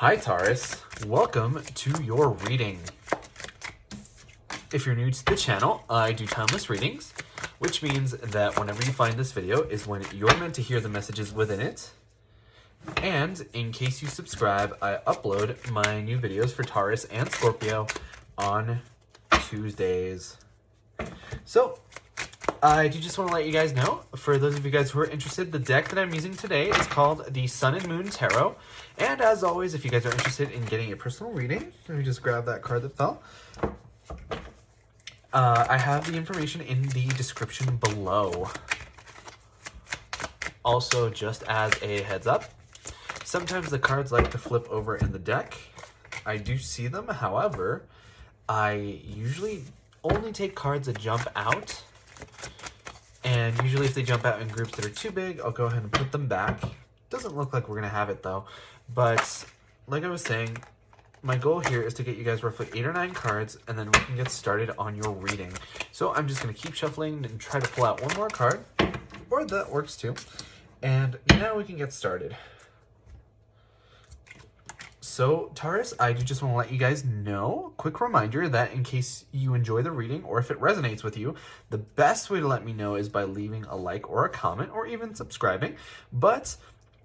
Hi Taurus, welcome to your reading. If you're new to the channel, I do timeless readings, which means that whenever you find this video is when you're meant to hear the messages within it. And in case you subscribe, I upload my new videos for Taurus and Scorpio on Tuesdays. So, I do just want to let you guys know, for those of you guys who are interested, the deck that I'm using today is called the Sun and Moon Tarot. And as always, if you guys are interested in getting a personal reading, let me just grab that card that fell. I have the information in the description below. Also, just as a heads up, sometimes the cards like to flip over in the deck. I do see them, however, I usually only take cards that jump out. And usually if they jump out in groups that are too big, I'll go ahead and put them back. Doesn't look like we're going to have it though. But like I was saying, my goal here is to get you guys roughly 8 or 9 cards, and then we can get started on your reading. So I'm just going to keep shuffling and try to pull out one more card, or that works too. And now we can get started. So, Taurus, I do just want to let you guys know, quick reminder that in case you enjoy the reading or if it resonates with you, the best way to let me know is by leaving a like or a comment or even subscribing. But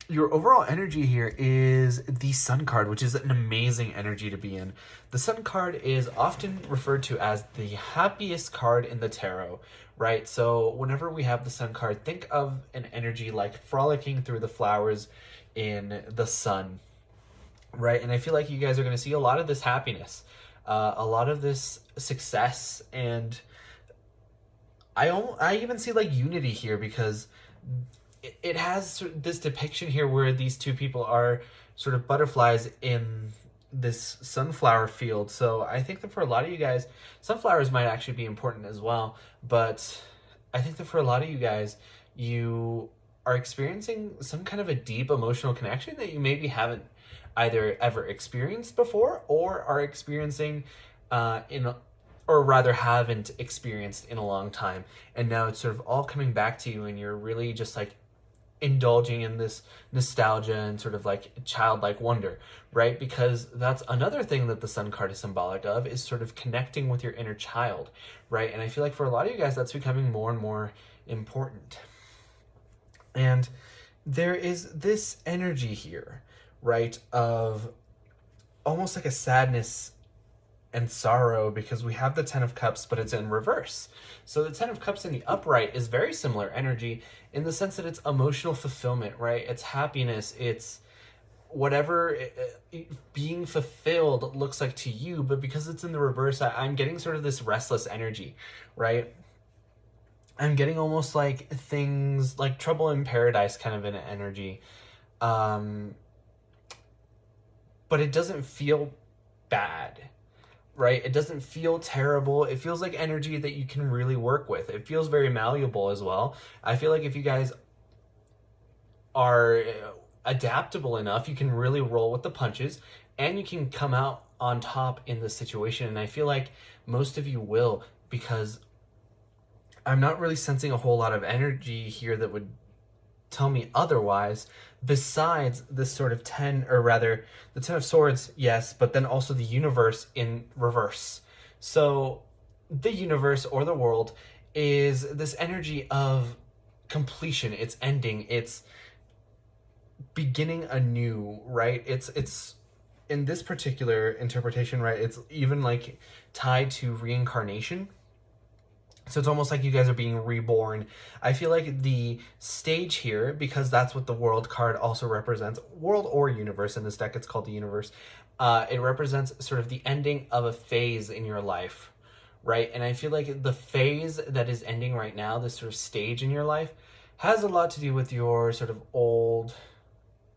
your overall energy here is the Sun card, which is an amazing energy to be in. The Sun card is often referred to as the happiest card in the tarot, right? So whenever we have the Sun card, think of an energy like frolicking through the flowers in the sun. Right, and I feel like you guys are going to see a lot of this happiness, a lot of this success, and I even see like unity here, because it has this depiction here where these two people are sort of butterflies in this sunflower field. So I think that for a lot of you guys, sunflowers might actually be important as well, but I think that for a lot of you guys, you are experiencing some kind of a deep emotional connection that you maybe haven't either ever experienced before or are experiencing or rather haven't experienced in a long time. And now it's sort of all coming back to you, and you're really just like indulging in this nostalgia and sort of like childlike wonder, right? Because that's another thing that the Sun card is symbolic of, is sort of connecting with your inner child, right? And I feel like for a lot of you guys, that's becoming more and more important. And there is this energy here, right, of almost like a sadness and sorrow, because we have the Ten of Cups, but it's in reverse. So the Ten of Cups in the upright is very similar energy in the sense that it's emotional fulfillment, right? It's happiness, it's whatever being fulfilled looks like to you, but because it's in the reverse, I'm getting sort of this restless energy, right? I'm getting almost like things like trouble in paradise kind of an energy. But it doesn't feel bad, right? It doesn't feel terrible. It feels like energy that you can really work with. It feels very malleable as well. I feel like if you guys are adaptable enough, you can really roll with the punches and you can come out on top in the situation. And I feel like most of you will, because I'm not really sensing a whole lot of energy here that would tell me otherwise, besides this sort of 10, or rather the 10 of Swords, yes, but then also the universe in reverse. So the universe, or the world, is this energy of completion. It's ending, it's beginning anew, right? It's in this particular interpretation, right, it's even like tied to reincarnation. So it's almost like you guys are being reborn. I feel like the stage here, because that's what the World card also represents, world or universe, in this deck it's called the universe, it represents sort of the ending of a phase in your life, right? And I feel like the phase that is ending right now, this sort of stage in your life, has a lot to do with your sort of old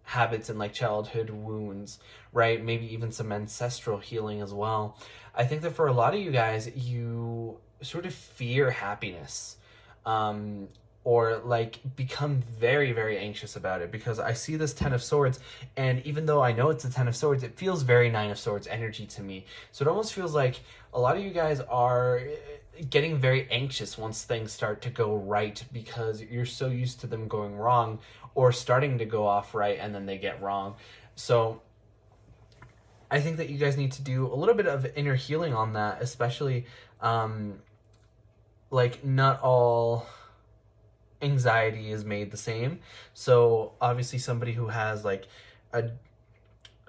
habits and like childhood wounds, right? Maybe even some ancestral healing as well. I think that for a lot of you guys, you sort of fear happiness, or like become very, very anxious about it, because I see this 10 of Swords, and even though I know it's a 10 of Swords, it feels very 9 of Swords energy to me. So it almost feels like a lot of you guys are getting very anxious once things start to go right, because you're so used to them going wrong or starting to go off right and then they get wrong. So I think that you guys need to do a little bit of inner healing on that, especially like not all anxiety is made the same. So obviously somebody who has like a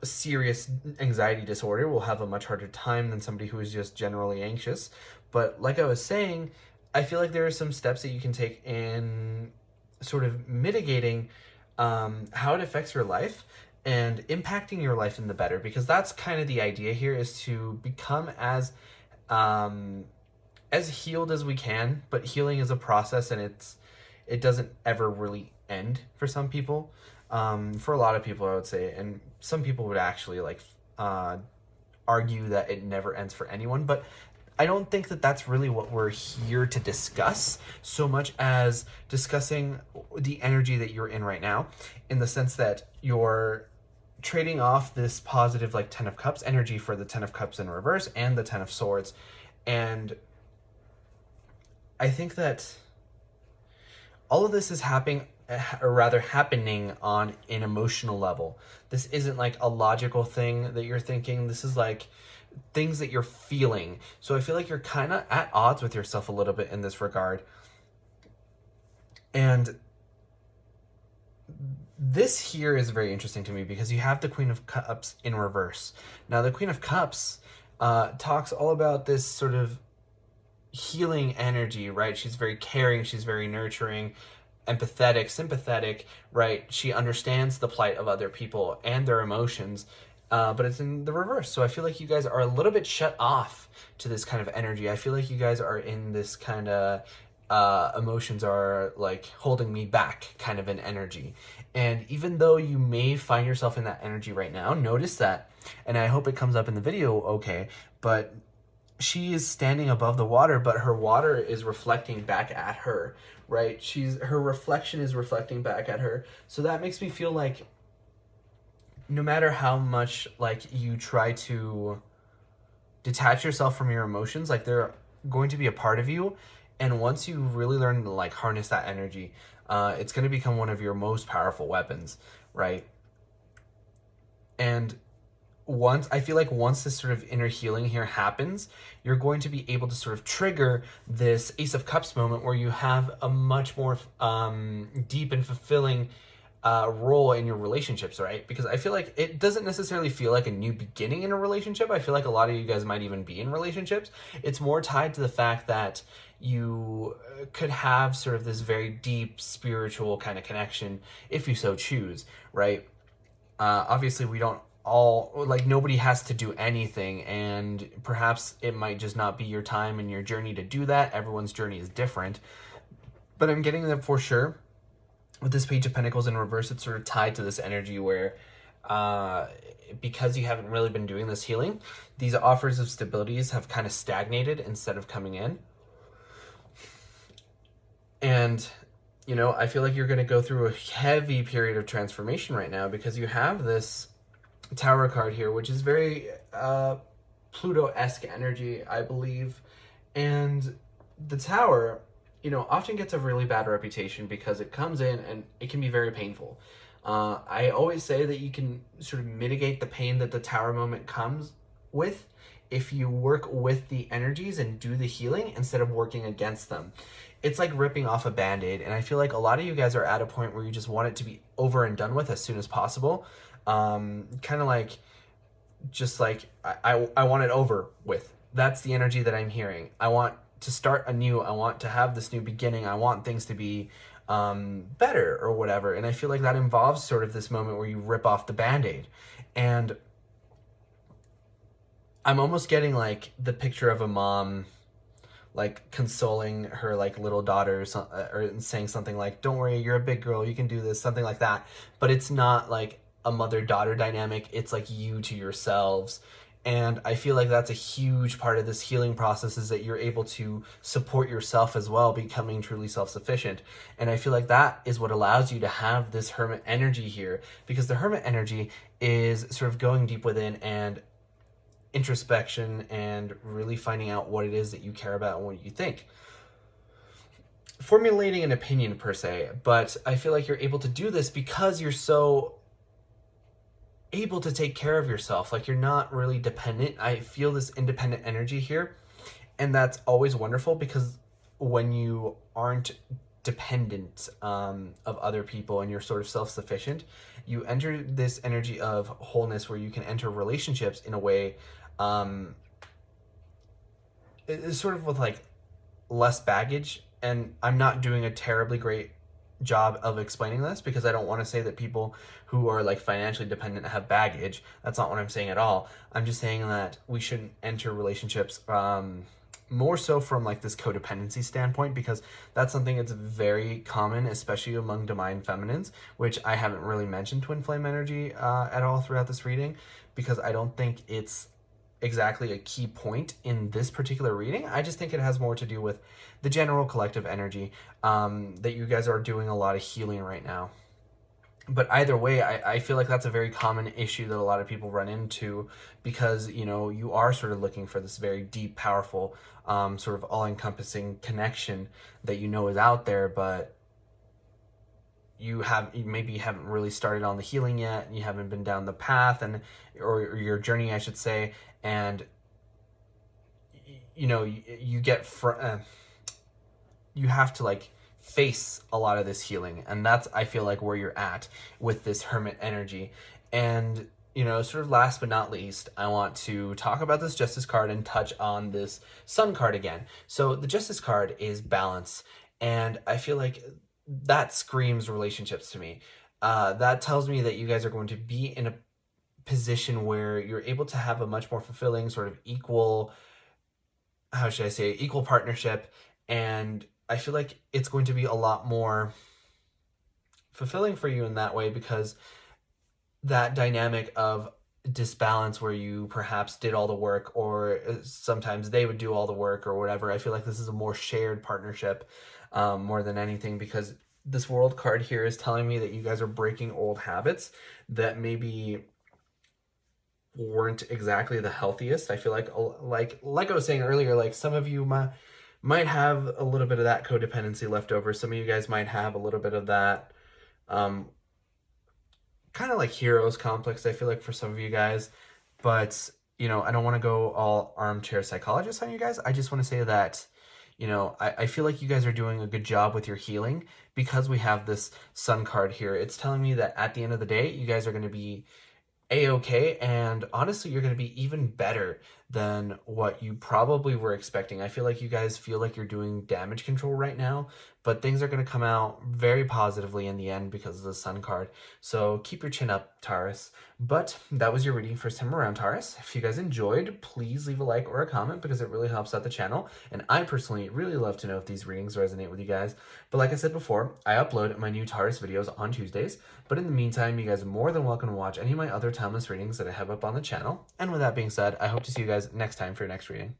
serious anxiety disorder will have a much harder time than somebody who is just generally anxious. But like I was saying, I feel like there are some steps that you can take in sort of mitigating how it affects your life and impacting your life in the better, because that's kind of the idea here, is to become um, as healed as we can. But healing is a process, and it doesn't ever really end for some people. For a lot of people, I would say, and some people would actually like argue that it never ends for anyone. But I don't think that that's really what we're here to discuss, so much as discussing the energy that you're in right now, in the sense that you're trading off this positive like 10 of Cups energy for the 10 of Cups in reverse and the 10 of Swords. And I think that all of this is happening on an emotional level. This isn't like a logical thing that you're thinking. This is like things that you're feeling. So I feel like you're kind of at odds with yourself a little bit in this regard. And this here is very interesting to me because you have the Queen of Cups in reverse. Now the Queen of Cups talks all about this sort of healing energy, right? She's very caring, she's very nurturing, empathetic, sympathetic, right? She understands the plight of other people and their emotions, but it's in the reverse. So I feel like you guys are a little bit shut off to this kind of energy. I feel like you guys are in this kind of emotions are like holding me back kind of an energy. And even though you may find yourself in that energy right now, notice that, and I hope it comes up in the video, okay, but she is standing above the water, but her water is reflecting back at her, right? Her reflection is reflecting back at her. So that makes me feel like no matter how much like you try to detach yourself from your emotions, like they're going to be a part of you. And once you really learn to like harness that energy, it's going to become one of your most powerful weapons, right? And I feel like once this sort of inner healing here happens, you're going to be able to sort of trigger this Ace of Cups moment where you have a much more deep and fulfilling role in your relationships, right? Because I feel like it doesn't necessarily feel like a new beginning in a relationship. I feel like a lot of you guys might even be in relationships. It's more tied to the fact that you could have sort of this very deep spiritual kind of connection if you so choose, right? Obviously we don't all, like, nobody has to do anything, and perhaps it might just not be your time and your journey to do that. Everyone's journey is different, but I'm getting that for sure. With this Page of Pentacles in reverse, it's sort of tied to this energy where because you haven't really been doing this healing, these offers of stabilities have kind of stagnated instead of coming in. And you know, I feel like you're going to go through a heavy period of transformation right now, because you have this Tower card here, which is very Pluto-esque energy, I believe. And the Tower, you know, often gets a really bad reputation because it comes in and it can be very painful. I always say that you can sort of mitigate the pain that the Tower moment comes with if you work with the energies and do the healing instead of working against them. It's like ripping off a Band-Aid, and I feel like a lot of you guys are at a point where you just want it to be over and done with as soon as possible. Kind of like, just like, I want it over with. That's the energy that I'm hearing. I want to start anew. I want to have this new beginning. I want things to be better or whatever. And I feel like that involves sort of this moment where you rip off the Band-Aid. And I'm almost getting like the picture of a mom like consoling her like little daughter, or saying something like, don't worry, you're a big girl, you can do this, something like that. But it's not like a mother-daughter dynamic. It's like you to yourselves. And I feel like that's a huge part of this healing process, is that you're able to support yourself as well, becoming truly self-sufficient. And I feel like that is what allows you to have this Hermit energy here, because the Hermit energy is sort of going deep within and introspection and really finding out what it is that you care about and what you think. Formulating an opinion per se, but I feel like you're able to do this because you're so able to take care of yourself. Like, you're not really dependent. I feel this independent energy here, and that's always wonderful, because when you aren't dependent of other people and you're sort of self-sufficient, you enter this energy of wholeness where you can enter relationships in a way it's sort of with like less baggage. And I'm not doing a terribly great job of explaining this, because I don't want to say that people who are like financially dependent have baggage. That's not what I'm saying at all. I'm just saying that we shouldn't enter relationships more so from like this codependency standpoint, because that's something that's very common, especially among divine feminines, which I haven't really mentioned twin flame energy at all throughout this reading, because I don't think it's exactly a key point in this particular reading. I just think it has more to do with the general collective energy, that you guys are doing a lot of healing right now. But either way, I feel like that's a very common issue that a lot of people run into, because, you know, you are sort of looking for this very deep, powerful, sort of all-encompassing connection that you know is out there, but you maybe haven't really started on the healing yet, and you haven't been down the path, and or your journey, I should say, and you know, you get you have to like face a lot of this healing, and that's, I feel like, where you're at with this hermit energy. And, you know, sort of last but not least, I want to talk about this Justice card and touch on this Sun card again. So the Justice card is balance, and I feel like that screams relationships to me. That tells me that you guys are going to be in a position where you're able to have a much more fulfilling sort of equal, how should I say, equal partnership. And I feel like it's going to be a lot more fulfilling for you in that way, because that dynamic of disbalance where you perhaps did all the work, or sometimes they would do all the work or whatever, I feel like this is a more shared partnership more than anything, because this World card here is telling me that you guys are breaking old habits that maybe weren't exactly the healthiest. I feel like I was saying earlier, like some of you might have a little bit of that codependency left over. Some of you guys might have a little bit of that kind of like heroes complex, I feel like, for some of you guys. But, you know, I don't want to go all armchair psychologist on you guys. I just want to say that, you know, I feel like you guys are doing a good job with your healing, because we have this Sun card here. It's telling me that at the end of the day, you guys are going to be a-okay, and honestly, you're going to be even better than what you probably were expecting. I feel like you guys feel like you're doing damage control right now, but things are going to come out very positively in the end because of the Sun card. So keep your chin up, Taurus. But that was your reading first time around, Taurus. If you guys enjoyed, please leave a like or a comment, because it really helps out the channel, and I personally really love to know if these readings resonate with you guys. But like I said before, I upload my new Taurus videos on Tuesdays, but in the meantime, you guys are more than welcome to watch any of my other timeless readings that I have up on the channel. And with that being said, I hope to see you guys next time for your next reading.